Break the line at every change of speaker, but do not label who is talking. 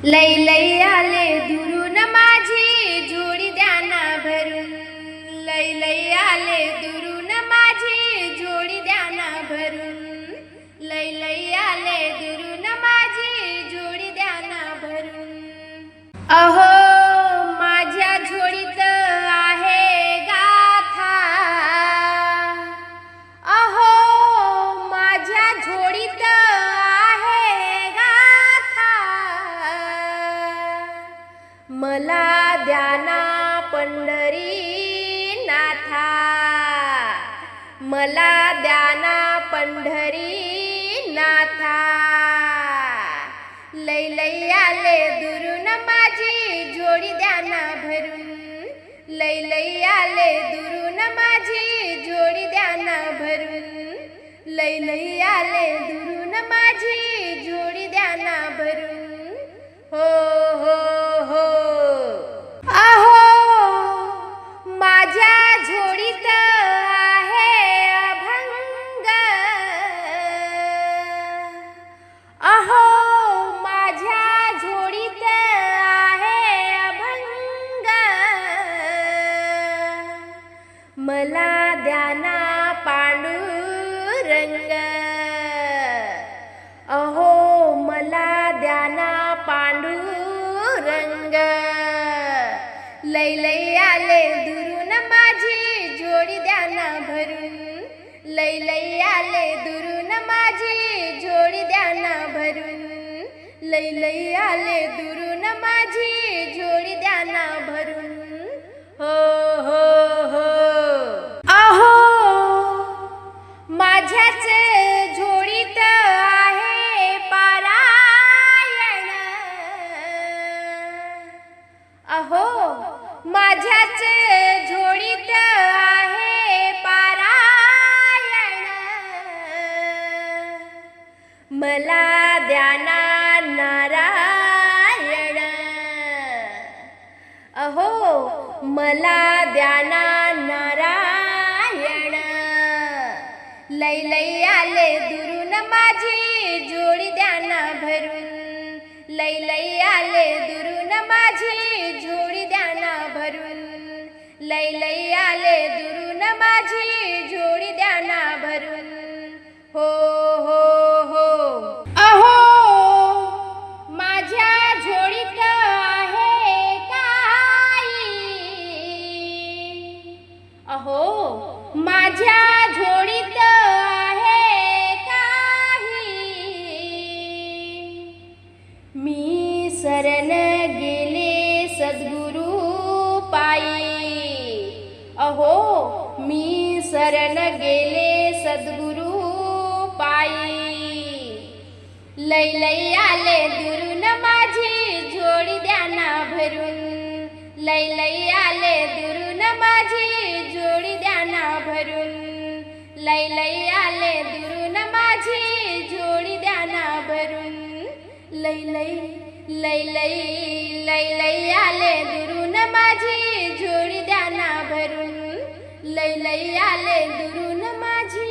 लई लई आले दुरून माझी जोडी द्याना भरून, लई लई आले दुरून माझी जोडी द्याना भरून, लई लई आले दुरून माझी जोडी द्याना भरून। अहो माझ्या झोळीत आहे गाथा, अहो माझ्या झोळीत आहे गाथा, मला द्याना पंढरी नाथा, मला द्याना पंढरी नाथा। लई लई आले दुरून माझी जोडी द्याना भरून, लई लई आले दुरून माझी जोडी द्याना भरून, लई लई आले दुरून माझी जोडी द्याना भरून। हो हो हो अहो माझ्या झोळीत आहे अभंग, अहो माझ्या झोळीत आहे अभंग, मला द्याना पांडुरंग, अहो मला द्याना पांडुरंग। लई लई आले दुरून माझी जोडी द्याना भरून, लई लई आले दुरून माझी जोडी द्याना भरून, लई लई आले दुरून माझी जोडी द्याना भरून। हो हो हो अहो माझ्याच झोळीत आहे पारायण, अहो माझ्याच झोळीत आहे पारायण, मला द्याना नारायण, अहो मला द्याना नारायण। लई लई आले दुरून माझी जोडी द्याना भरून, लई लई आले दुरून माझी जोडी द्याना भरून, लई लई आले दुरून माझी जोडी द्याना भरून। हो हो हो अहो माझ्या झोळीत आहे काही, अहो माझ्या झोळीत आहे काही, मी शरण गेले सद्गुरु पायी, अहो मी शरण गेले सद्गुरु पायी। लई लई आले दुरून माझी जोडी द्याना भरून, लई लई आले दुरून माझी जोडी द्याना भरून, लई लई आले दुरून माझी जोडी द्याना भरून, लई लई लई लई लई लई आले दुरून माझी जोडी द्याना भरून, लई लई आले दुरून माझी